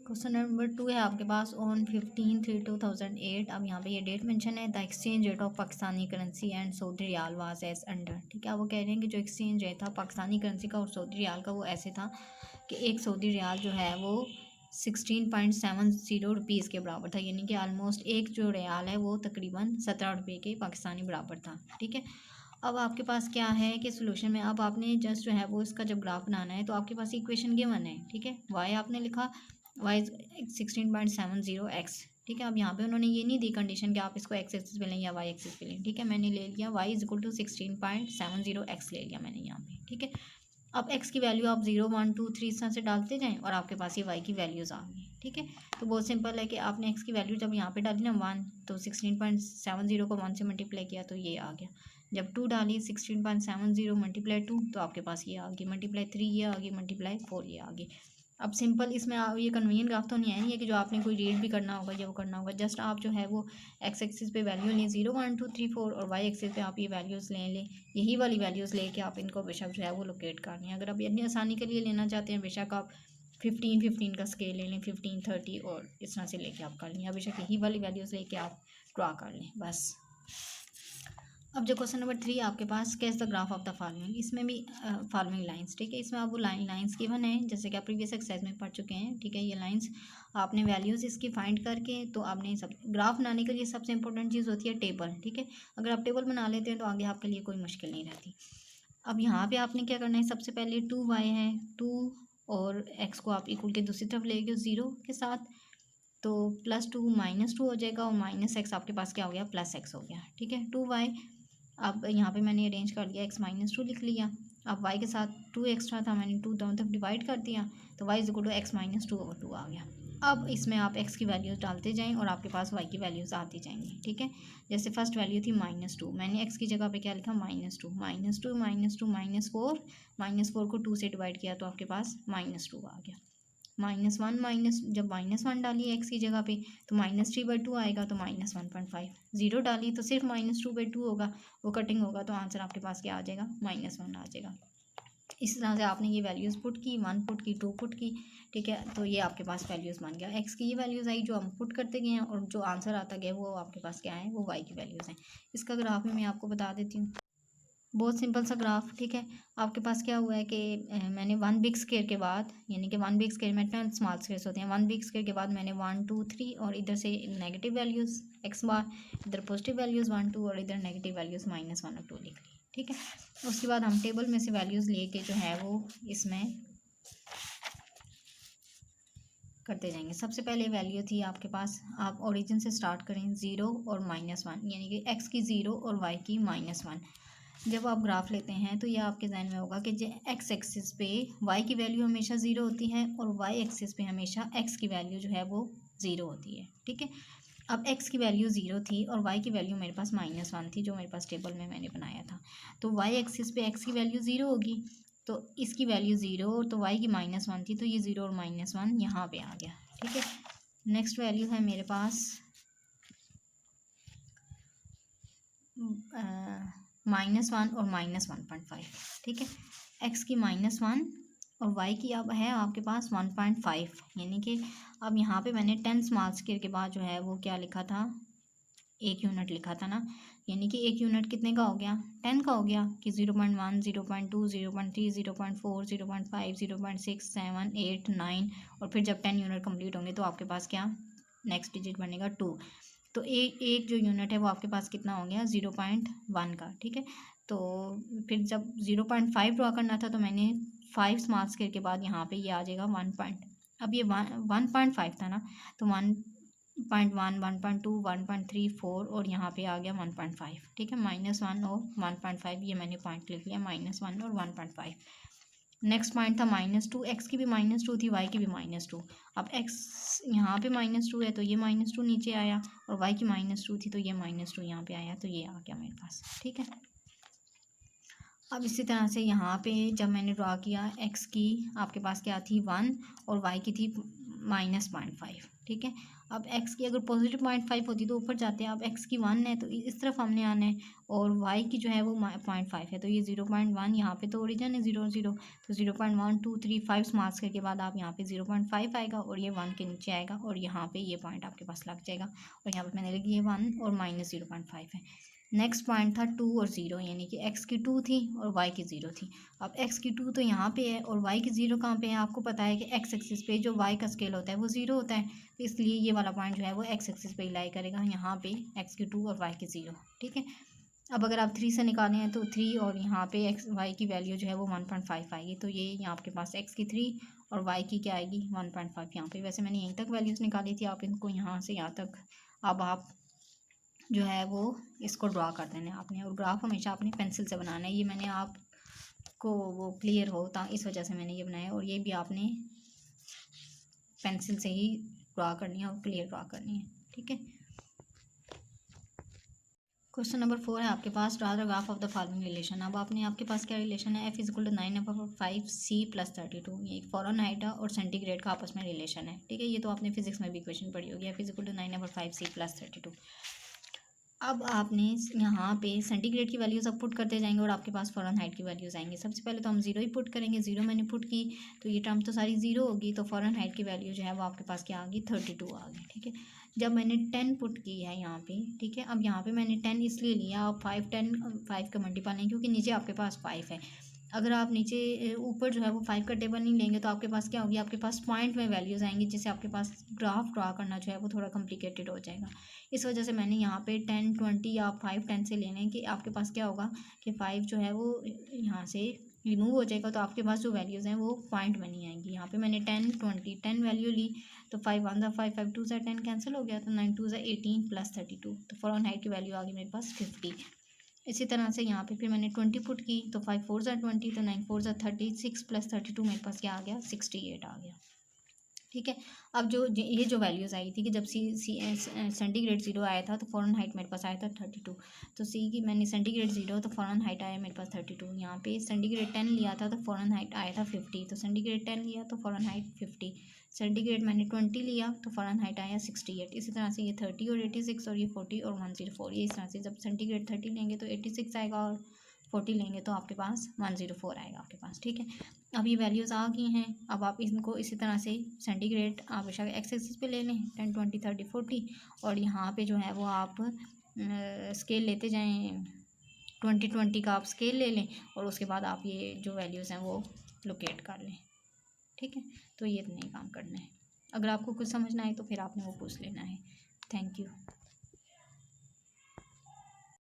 Question number 2 है आपके pass on 15/3/2008। अब यहाँ पे ये डेट मेंशन है। The exchange rate of Pakistani currency and Saudi riyal was as under. ठीक है, वो कह रहे हैं कि जो एक्सचेंज रेट था पाकिस्तानी करेंसी का और सऊदी रियाल का वो ऐसे था कि एक सऊदी रियाल जो है वो 16.70 रुपीज़ के बराबर था, यानी कि आलमोस्ट एक जो रियाल है वो तकरीबन 17 रुपये के पाकिस्तानी बराबर था। ठीक है, अब आपके पास क्या है कि सोल्यूशन में अब आपने जस्ट जो है वो इसका जब ग्राफ बनाना है तो आपके पास इक्वेशन गिवन है। ठीक है, वाई आपने लिखा वाई 16.70x। ठीक है, अब यहाँ पे उन्होंने ये नहीं दी कंडीशन कि आप इसको एक्स एक्सिस पे लें या वाई एक्सिस पे लें। ठीक है, मैंने ले लिया y is equal to 16.70x ले लिया मैंने यहाँ पे। ठीक है, अब x की वैल्यू आप 0 1 2 3 इस तरह से डालते जाएं और आपके पास ये y की वैल्यूज़ आ गई। ठीक है, तो बहुत सिंपल है कि आपने x की वैल्यू जब यहाँ पे डाली ना 1 तो 16.70 को 1 से मल्टीप्लाई किया तो ये आ गया। जब 2 डाली 16.70 मल्टीप्लाई 2 तो आपके पास ये आ गई, मल्टीप्लाई 3 ये आ गई, मल्टीप्लाई 4 ये आ गई। अब सिंपल इसमें ये कन्वीनियंट ग्राफ तो नहीं है कि जो आपने कोई रीड भी करना होगा या वो करना होगा। जस्ट आप जो है वो एक्स एक्सिस पे वैल्यू लें 0 1 2 3 4 और वाई एक्सिस पे आप ये वैल्यूज़ लें यही वाली वैल्यूज़ लेके आप इनको बेशक जो है वो लोकेट कर लें। अगर आप इतनी आसानी के लिए लेना चाहते हैं बेशक आप 15 का स्केल ले लें, 15 30 और इस तरह से लेके आप कर लें, या बेशक यही वाली वैल्यूज़ लेके आप ड्रा कर लें बस। अब जो क्वेश्चन नंबर 3 आपके पास case the graph of the following, इसमें भी फॉलोइंग लाइंस। ठीक है, इसमें आपको लाइंस गिवन है जैसे कि आप प्रीवियस एक्सरसाइज में पढ़ चुके हैं। ठीक है, ये लाइंस आपने वैल्यूज़ इसकी फाइंड करके तो आपने सब ग्राफ बनाने के लिए सबसे इंपॉर्टेंट चीज़ होती है टेबल। ठीक है, अगर आप टेबल बना लेते हैं तो आगे आपके लिए कोई मुश्किल नहीं रहती। अब यहाँ पे आपने क्या करना है, सबसे पहले 2y है 2 और x को आप इक्वल के दूसरी तरफ ले गए 0 के साथ, तो +2 -2 हो जाएगा और -x आपके पास क्या हो गया +x हो गया। ठीक है, 2y अब यहाँ पे मैंने अरेंज कर दिया x -2 लिख लिया। अब y के साथ 2 एक्स्ट्रा था, मैंने 2 दोनों तरफ डिवाइड कर दिया तो y is equal to x -2/2 आ गया। अब इसमें आप x की वैल्यूज़ डालते जाएं और आपके पास y की वैल्यूज़ आती जाएंगी। ठीक है, जैसे फर्स्ट वैल्यू थी -2, मैंने x की जगह पे क्या लिखा -2 -4 को 2 से डिवाइड किया तो आपके पास -2 आ गया। -1 जब -1 डाली x की जगह पे तो -3/2 आएगा तो -1.5। 0 डाली तो सिर्फ -2/2 होगा, वो कटिंग होगा तो आंसर आपके पास क्या आ जाएगा -1 आ जाएगा। इस तरह से आपने ये वैल्यूज़ पुट की, 1 पुट की, 2 पुट की। ठीक है, तो ये आपके पास वैल्यूज़ बन गया। x की ये वैल्यूज़ आई जो हम पुट करते गए हैं और जो आंसर आता गया वो आपके पास क्या है, वो y की वैल्यूज़ हैं। इसका ग्राफ में मैं आपको बता देती हूँ, बहुत सिंपल सा ग्राफ। ठीक है, आपके पास क्या हुआ है कि मैंने 1 बिग स्क्वायर के बाद, यानी कि 1 बिग स्क्वायर में 10 स्मॉल स्क्वायर्स होते हैं, 1 बिग स्क्वायर के बाद मैंने 1 2 3 और इधर से नेगेटिव वैल्यूज़ x बार, इधर पॉजिटिव वैल्यूज़ 1 2 और इधर नेगेटिव वैल्यूज़ -1 और 2 लिख ली। ठीक है, उसके बाद हम टेबल में से वैल्यूज़ लेके जो है वो इसमें करते जाएंगे। सबसे पहले वैल्यू थी आपके पास, आप ओरिजिन से स्टार्ट करें 0 और -1, यानी कि x की 0 और y की -1। जब आप ग्राफ लेते हैं तो यह आपके जहन में होगा कि एक्स एक्सिस पे y की वैल्यू हमेशा 0 होती है और y एक्सिस पे हमेशा x की वैल्यू जो है वो 0 होती है। ठीक है, अब x की वैल्यू 0 थी और y की वैल्यू मेरे पास -1 थी जो मेरे पास टेबल में मैंने बनाया था, तो y एक्सिस पे x की वैल्यू 0 होगी तो इसकी वैल्यू 0 तो y की -1 थी तो ये 0 और -1 यहाँ पे आ गया। ठीक है, नेक्स्ट वैल्यू है मेरे पास -1 और -1.5। ठीक है, x की -1 और y की अब है आपके पास 1.5, यानी कि अब यहाँ पे मैंने 10 स्मॉल स्क्वायर के बाद जो है वो क्या लिखा था, 1 यूनिट लिखा था ना, यानी कि 1 यूनिट कितने का हो गया, 10 का हो गया कि 0.1 0.2 0.3 0.4 0.5 0.6 7 8 9 और फिर जब 10 यूनिट कंप्लीट होंगे तो आपके पास क्या नेक्स्ट डिजिट बनेगा 2, तो एक जो यूनिट है वो आपके पास कितना हो गया 0.1 का। ठीक है, तो फिर जब 0.5 ड्रॉ करना था तो मैंने 5 स्मॉल स्क्वायर के बाद यहाँ पे ये आ जाएगा 1 पॉइंट, अब ये 1.5 था ना तो 1.1 1.2 1.3 4 और यहाँ पे आ गया 1.5। ठीक है, -1 और 1.5 ये मैंने पॉइंट लिख लिया, -1 और 1.5। नेक्स्ट पॉइंट था -2, x की भी -2 थी, y की भी -2। अब x यहाँ पे -2 है तो ये -2 नीचे आया और y की -2 थी तो ये -2 यहाँ पे आया तो ये आ गया मेरे पास। ठीक है, अब इसी तरह से यहाँ पे जब मैंने ड्रा किया x की आपके पास क्या थी 1 और y की थी -0.5। ठीक है। अब x की अगर पॉजिटिव 0.5 होती तो ऊपर जाते हैं, अब x की 1 है तो इस तरफ हमने आना है, और y की जो है वो 0.5 है, तो ये 0.1 यहाँ पे तो ओरिजिन है 0 0, तो 0.1 2 3 5 मार्क्स करके बाद आप यहाँ पे 0.5 आएगा और ये 1 के नीचे आएगा और यहाँ पे ये पॉइंट आपके पास लग जाएगा, और यहाँ पे मैंने लिखी है 1 और माइनस 0.5 है। नेक्स्ट पॉइंट था 2 और 0, यानी कि x की 2 थी और y की 0 थी। अब x की 2 तो यहाँ पे है और y की 0 कहाँ पे है, आपको पता है कि x एक्सिस पे जो y का स्केल होता है वो 0 होता है, तो इसलिए ये वाला पॉइंट जो है वो x एक्सिस पे लाई करेगा, यहाँ पे x की 2 और y की 0, ठीक है। अब अगर आप 3 से निकालें हैं तो 3 और यहाँ पे x y की वैल्यू जो है वो 1.5 आएगी, तो ये यहाँ आपके पास x की 3 और y की क्या आएगी 1.5 यहाँ पे। वैसे मैंने यहीं तक वैल्यूज़ निकाली थी, आप इनको यहाँ से यहाँ तक अब आप जो है वो इसको ड्रा कर देना है आपने, और ग्राफ हमेशा आपने पेंसिल से बनाना है। ये मैंने आपको वो क्लियर हो इस वजह से मैंने ये बनाया, और ये भी आपने पेंसिल से ही ड्रा करनी है और क्लियर ड्रा करनी है, ठीक है। क्वेश्चन नंबर 4 है आपके पास, draw the graph of the following relation. अब आपके पास क्या रिलेशन है, f इक्वल टू 9/5c + 32, ये एक फ़ारेनहाइट और सेंटीग्रेड का आपस में रिलेशन है, ठीक है। ये तो आपने फिजिक्स में भी क्वेश्चन पढ़ी होगी, f इक्वल टू 9/5c + 32। अब आपने यहाँ पे सेंटीग्रेड की वैल्यूज़ अब पुट करते जाएंगे और आपके पास फ़ारेनहाइट की वैल्यूज़ आएंगी। सबसे पहले तो हम जीरो ही पुट करेंगे, जीरो मैंने पुट की तो ये टर्म तो सारी जीरो होगी, तो फ़ारेनहाइट की वैल्यू जो है वो आपके पास क्या आ गई 32 आ गई, ठीक है। जब मैंने 10 पुट की है यहाँ पे, ठीक है, अब यहाँ पे मैंने 10 इसलिए लिया, आप 5 का मल्टीपल लें क्योंकि नीचे आपके पास 5 है। अगर आप नीचे ऊपर जो है वो 5 का टेबल नहीं लेंगे तो आपके पास क्या होगी, आपके पास पॉइंट में वैल्यूज़ आएंगी, जिससे आपके पास ग्राफ ड्रा करना जो है वो थोड़ा कॉम्प्लिकेटेड हो जाएगा। इस वजह से मैंने यहाँ पे 10 20 या 5 10 से लेने कि आपके पास क्या होगा कि 5 जो है वो यहाँ से रिमूव हो जाएगा, तो आपके पास जो वैल्यूज़ हैं वो पॉइंट में नहीं आएंगी। यहाँ पे मैंने 10 20 10 वैल्यू ली, तो 5 1 ज़ा 5 5 2 ज़ा 10 कैंसिल हो गया, तो 9 2 ज़ा 18 + 32, तो फ़ारेनहाइट की वैल्यू आ गई मेरे पास 50। इसी तरह से यहाँ पे फिर मैंने 20 पुट की, तो 5 4 ज़ा 20, तो 9 4 ज़ा 36 + 32 मेरे पास क्या आ गया 68 आ गया, ठीक है। अब ये जो वैल्यूज़ आई थी कि जब सेंटीग्रेड 0 आया था तो फ़ारेनहाइट मेरे पास आया था 32, तो सी की मैंने सेंटीग्रेड 0 तो फ़ारेनहाइट आया मेरे पास 32। यहाँ पे सेंटीग्रेड 10 लिया था तो फ़ारेनहाइट आया था 50, तो सेंटीग्रेड 10 लिया तो फ़ारेनहाइट 50, सेंटीग्रेड मैंने 20 लिया तो फ़ारेनहाइट आया 68। इसी तरह से ये 30 और 86 और ये 40 और 104, ये इस तरह से जब सेंटीग्रेड 30 लेंगे तो 86 आएगा और 40 लेंगे तो आपके पास 104 आएगा आपके पास, ठीक है। अब ये वैल्यूज़ आ गई हैं, अब आप इनको इसी तरह से सेंटीग्रेड आप बेशक एक्स एक्सिस पे ले लें 10 20 30 40, और यहाँ पे जो है वो आप स्केल लेते जाएं 20 20 का आप स्केल ले लें, और उसके बाद आप ये जो वैल्यूज़ हैं वो लोकेट कर लें, ठीक है। तो ये इतने ही काम करना है। अगर आपको कुछ समझना है तो फिर आपने वो पूछ लेना है। Thank you.